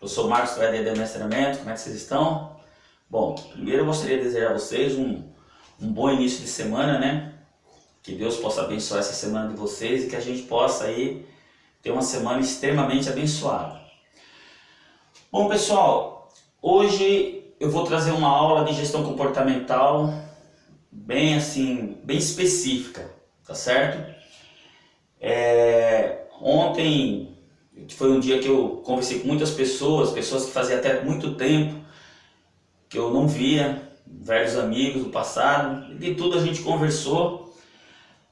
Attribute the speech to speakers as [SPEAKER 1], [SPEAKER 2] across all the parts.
[SPEAKER 1] Eu sou o Marcos do EAD Mestramento, como é que vocês estão? Bom, primeiro eu gostaria de desejar a vocês um bom início de semana, né? Que Deus possa abençoar essa semana de vocês e que a gente possa aí ter uma semana extremamente abençoada. Bom, pessoal, hoje eu vou trazer uma aula de gestão comportamental bem específica, tá certo? Ontem foi um dia que eu conversei com muitas pessoas que fazia até muito tempo que eu não via, velhos amigos do passado, e de tudo a gente conversou,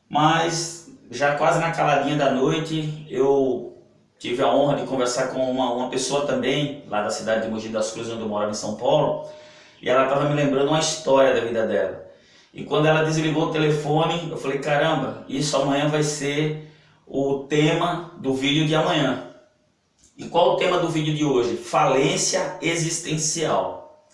[SPEAKER 1] mas já quase na caladinha da noite eu tive a honra de conversar com uma pessoa também, lá da cidade de Mogi das Cruzes, onde eu moro em São Paulo, e ela estava me lembrando uma história da vida dela. E quando ela desligou o telefone, eu falei, caramba, isso amanhã vai ser o tema do vídeo de amanhã. E qual o tema do vídeo de hoje? Falência existencial.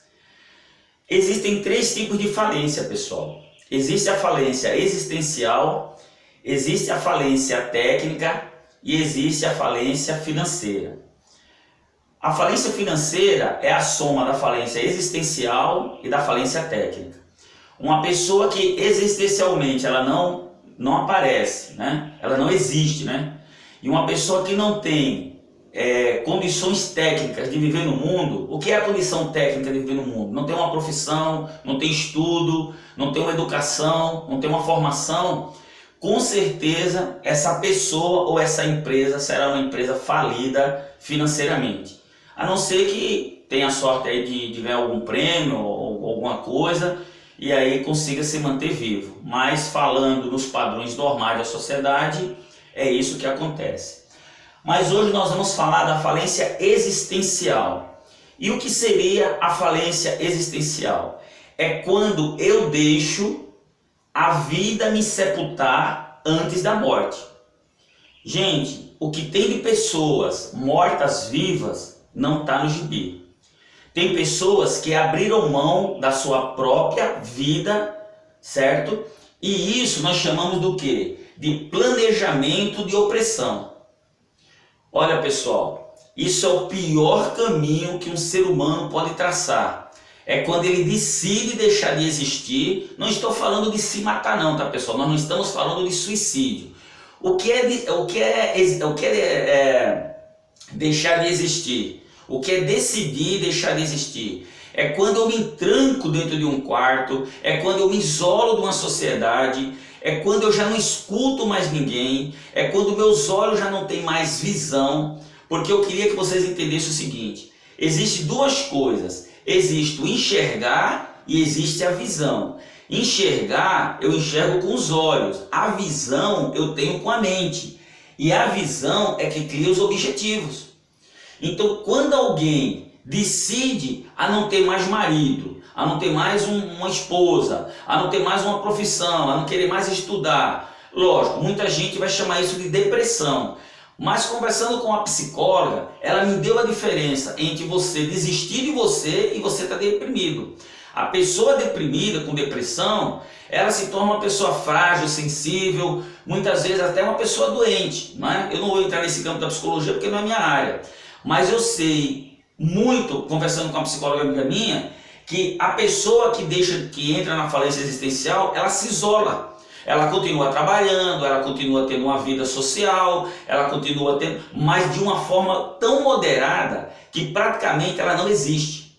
[SPEAKER 1] Existem três tipos de falência, pessoal. Existe a falência existencial, existe a falência técnica e existe a falência financeira. A falência financeira é a soma da falência existencial e da falência técnica. Uma pessoa que existencialmente ela não aparece, né? Ela não existe, né? E uma pessoa que não tem condições técnicas de viver no mundo. O que é a condição técnica de viver no mundo? Não tem uma profissão, não tem estudo, não tem uma educação, não tem uma formação. Com certeza essa pessoa ou essa empresa será uma empresa falida financeiramente. A não ser que tenha a sorte aí de ganhar algum prêmio ou alguma coisa e aí consiga se manter vivo. Mas falando nos padrões normais da sociedade, é isso que acontece. Mas hoje nós vamos falar da falência existencial. E o que seria a falência existencial? É quando eu deixo a vida me sepultar antes da morte. Gente, o que tem de pessoas mortas vivas não está no gibi. Tem pessoas que abriram mão da sua própria vida, certo? E isso nós chamamos do quê? De planejamento de opressão. Olha, pessoal, isso é o pior caminho que um ser humano pode traçar. É quando ele decide deixar de existir. Não estou falando de se matar não, tá, pessoal? Nós não estamos falando de suicídio. O que é deixar de existir? O que é decidir deixar de existir? É quando eu me tranco dentro de um quarto, é quando eu me isolo de uma sociedade, é quando eu já não escuto mais ninguém, é quando meus olhos já não têm mais visão, porque eu queria que vocês entendessem o seguinte: existem duas coisas, existe o enxergar e existe a visão. Enxergar, eu enxergo com os olhos, a visão eu tenho com a mente, e a visão é que cria os objetivos. Então, quando alguém decide a não ter mais marido, a não ter mais uma esposa, a não ter mais uma profissão, a não querer mais estudar, lógico, muita gente vai chamar isso de depressão. Mas conversando com a psicóloga, ela me deu a diferença entre você desistir de você e você estar deprimido. A pessoa deprimida, com depressão, ela se torna uma pessoa frágil, sensível, muitas vezes até uma pessoa doente, né? Eu não vou entrar nesse campo da psicologia porque não é minha área. Mas eu sei muito, conversando com uma psicóloga amiga minha, que a pessoa que entra na falência existencial, ela se isola. Ela continua trabalhando, ela continua tendo uma vida social, ela continua tendo, mas de uma forma tão moderada que praticamente ela não existe.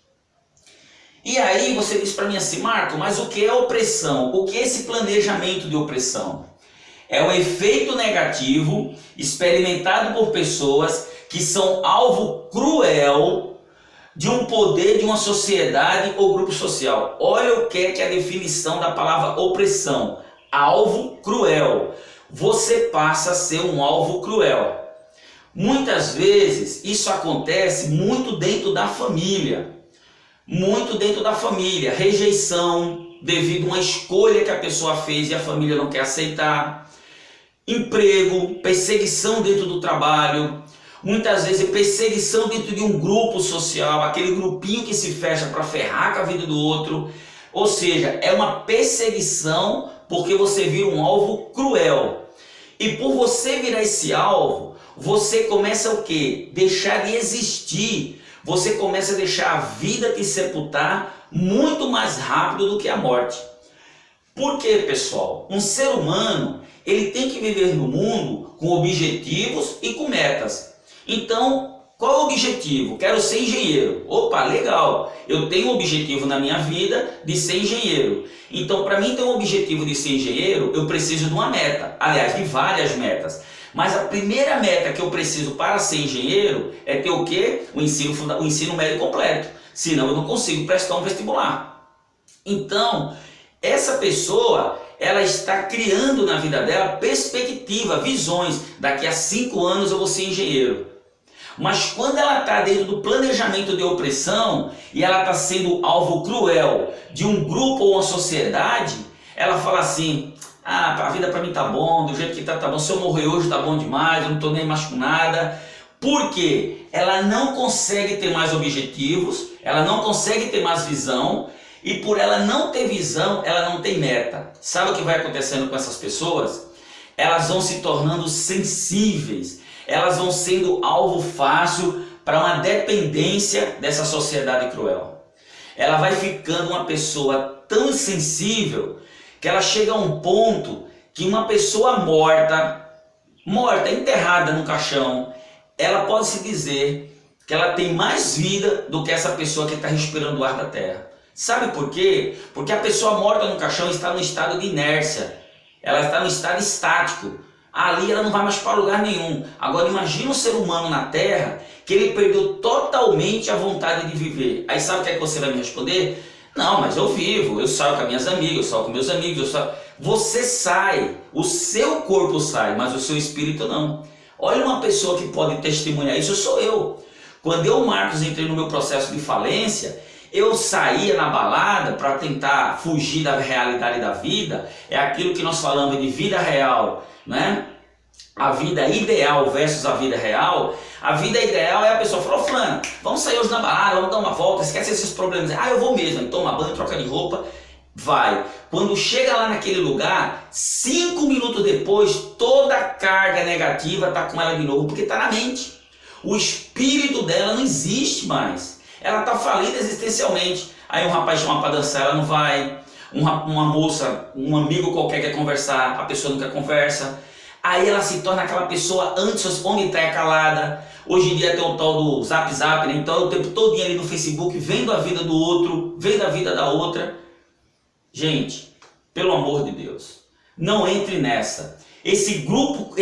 [SPEAKER 1] E aí você diz para mim assim, Marco, mas o que é opressão? O que é esse planejamento de opressão? É o efeito negativo experimentado por pessoas que são alvo cruel de um poder de uma sociedade ou grupo social. Olha o que é a definição da palavra opressão. Alvo cruel. Você passa a ser um alvo cruel. Muitas vezes isso acontece muito dentro da família. Muito dentro da família. Rejeição devido a uma escolha que a pessoa fez e a família não quer aceitar. Emprego, perseguição dentro do trabalho. Muitas vezes perseguição dentro de um grupo social, aquele grupinho que se fecha para ferrar com a vida do outro. Ou seja, é uma perseguição porque você vira um alvo cruel. E por você virar esse alvo, você começa o quê? Deixar de existir. você começa a deixar a vida te sepultar muito mais rápido do que a morte. Por quê, pessoal? Um ser humano, ele tem que viver no mundo com objetivos e com metas. Então, qual é o objetivo? Quero ser engenheiro. Opa, legal. Eu tenho um objetivo na minha vida de ser engenheiro. Então, para mim ter um objetivo de ser engenheiro, eu preciso de uma meta. Aliás, de várias metas. Mas a primeira meta que eu preciso para ser engenheiro é ter o quê? O ensino médio completo. Senão eu não consigo prestar um vestibular. Então, essa pessoa, ela está criando na vida dela perspectiva, visões. Daqui a 5 anos eu vou ser engenheiro. Mas quando ela está dentro do planejamento de opressão e ela está sendo alvo cruel de um grupo ou uma sociedade, ela fala assim: ah, a vida para mim tá bom, do jeito que tá bom, se eu morrer hoje tá bom demais, eu não tô nem mais com nada. Por quê? Ela não consegue ter mais objetivos, ela não consegue ter mais visão, e por ela não ter visão, ela não tem meta. Sabe o que vai acontecendo com essas pessoas? Elas vão se tornando sensíveis, elas vão sendo alvo fácil para uma dependência dessa sociedade cruel. Ela vai ficando uma pessoa tão sensível que ela chega a um ponto que uma pessoa morta, enterrada no caixão, ela pode se dizer que ela tem mais vida do que essa pessoa que está respirando o ar da terra. Sabe por quê? Porque a pessoa morta no caixão está no estado de inércia, ela está no estado estático. Ali ela não vai mais para lugar nenhum. Agora imagina um ser humano na terra que ele perdeu totalmente a vontade de viver. Aí sabe o que é que você vai me responder? Não, mas eu vivo, eu saio com as minhas amigas, eu saio com meus amigos, Você sai, o seu corpo sai, mas o seu espírito não. Olha uma pessoa que pode testemunhar isso, sou eu. Quando eu, Marcos, entrei no meu processo de falência, eu saía na balada para tentar fugir da realidade da vida. É aquilo que nós falamos de vida real, né? A vida ideal versus a vida real. A vida ideal é a pessoa falou: Fulano, vamos sair hoje na balada, vamos dar uma volta, esquece esses problemas. Ah, eu vou mesmo, toma banho, troca de roupa, vai. Quando chega lá naquele lugar, 5 minutos depois, toda a carga negativa está com ela de novo, porque está na mente. O espírito dela não existe mais. Ela está falida existencialmente. Aí um rapaz chama para dançar, ela não vai. Uma moça, um amigo qualquer quer conversar, a pessoa não quer conversa. Aí ela se torna aquela pessoa antes, onde está calada. Hoje em dia tem o tal do Zap Zap, né? Então é o tempo todo ali no Facebook, vendo a vida do outro, vendo a vida da outra. Gente, pelo amor de Deus, não entre nessa. Esse grupo,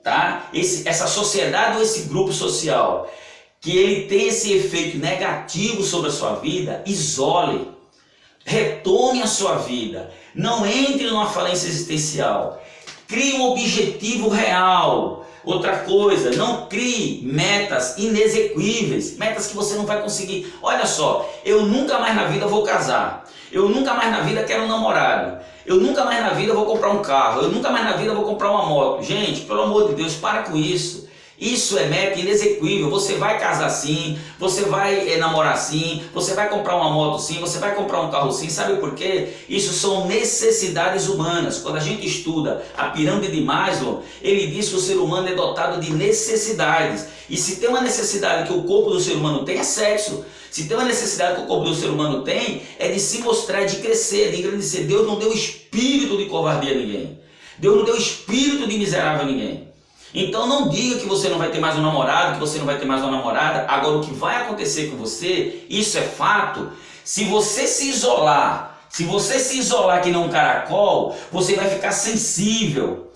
[SPEAKER 1] tá? Essa sociedade ou esse grupo social, que ele tem esse efeito negativo sobre a sua vida, isole. Retome a sua vida. Não entre numa falência existencial. Crie um objetivo real. Outra coisa, não crie metas inexequíveis, metas que você não vai conseguir. Olha só, eu nunca mais na vida vou casar, eu nunca mais na vida quero um namorado, eu nunca mais na vida vou comprar um carro, eu nunca mais na vida vou comprar uma moto. Gente, pelo amor de Deus, para com isso. Isso é meta inexequível. Você vai casar sim, você vai namorar sim, você vai comprar uma moto sim, você vai comprar um carro sim. Sabe por quê? Isso são necessidades humanas. Quando a gente estuda a pirâmide de Maslow, ele diz que o ser humano é dotado de necessidades. E se tem uma necessidade que o corpo do ser humano tem, é sexo. Se tem uma necessidade que o corpo do ser humano tem, é de se mostrar, de crescer, de engrandecer. Deus não deu espírito de covardia a ninguém. Deus não deu espírito de miserável a ninguém. Então não diga que você não vai ter mais um namorado, que você não vai ter mais uma namorada. Agora o que vai acontecer com você, isso é fato, se você se isolar que nem um caracol, você vai ficar sensível.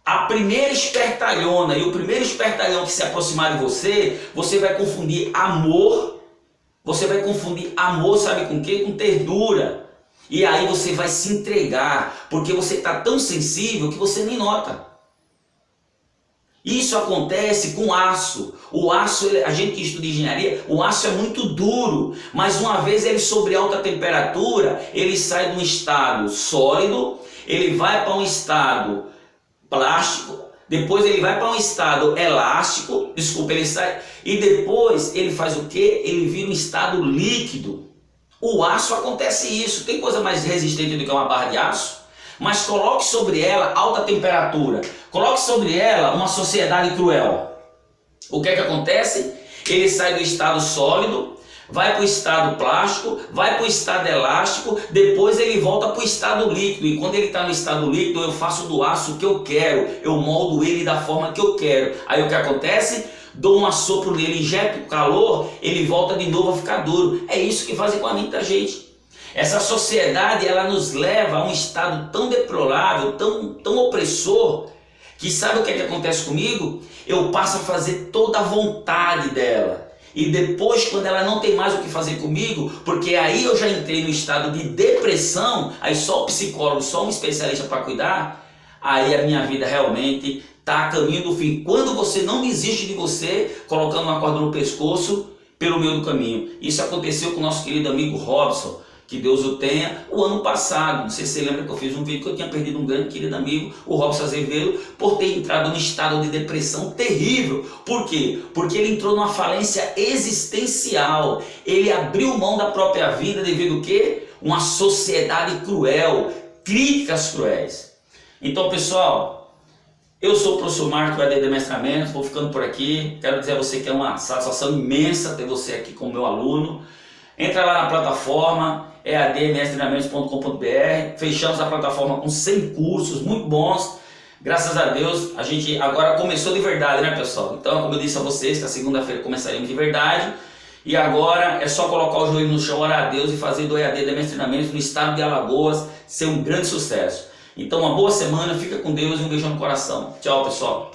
[SPEAKER 1] A primeira espertalhona e o primeiro espertalhão que se aproximar de você, você vai confundir amor, sabe com o quê? Com ternura. E aí você vai se entregar, porque você está tão sensível que você nem nota. Isso acontece com aço. O aço, a gente que estuda engenharia, o aço é muito duro, mas uma vez ele sobre alta temperatura, ele sai de um estado sólido, ele vai para um estado plástico, depois ele vai para um estado elástico, ele sai, e depois ele faz o quê? Ele vira um estado líquido. O aço acontece isso. Tem coisa mais resistente do que uma barra de aço? Mas coloque sobre ela alta temperatura, coloque sobre ela uma sociedade cruel. O que é que acontece? Ele sai do estado sólido, vai para o estado plástico, vai para o estado elástico, depois ele volta para o estado líquido. E quando ele está no estado líquido, eu faço do aço o que eu quero, eu moldo ele da forma que eu quero. Aí o que acontece? Dou um assopro nele, injeto calor, ele volta de novo a ficar duro. É isso que fazem com muita gente. Essa sociedade, ela nos leva a um estado tão deplorável, tão opressor, que sabe o que acontece comigo? Eu passo a fazer toda a vontade dela. E depois, quando ela não tem mais o que fazer comigo, porque aí eu já entrei no estado de depressão, aí só o psicólogo, só um especialista para cuidar, aí a minha vida realmente está a caminho do fim. Quando você não desiste de você, colocando uma corda no pescoço pelo meio do caminho. Isso aconteceu com o nosso querido amigo Robson, que Deus o tenha, o ano passado. Não sei se você lembra que eu fiz um vídeo que eu tinha perdido um grande querido amigo, o Robson Azevedo, por ter entrado num estado de depressão terrível. Por quê? Porque ele entrou numa falência existencial. Ele abriu mão da própria vida devido a quê? Uma sociedade cruel, críticas cruéis. Então, pessoal, eu sou o professor Marco EAD Mestramentos, vou ficando por aqui. Quero dizer a você que é uma satisfação imensa ter você aqui como meu aluno. Entra lá na plataforma eadmestramentos.com.br. Fechamos a plataforma com 100 cursos muito bons. Graças a Deus, a gente agora começou de verdade, né, pessoal? Então, como eu disse a vocês, que a segunda-feira começaremos de verdade. E agora é só colocar o joelho no chão, orar a Deus e fazer do EAD Treinamentos no estado de Alagoas ser um grande sucesso. Então, uma boa semana, fica com Deus e um beijão no coração. Tchau, pessoal.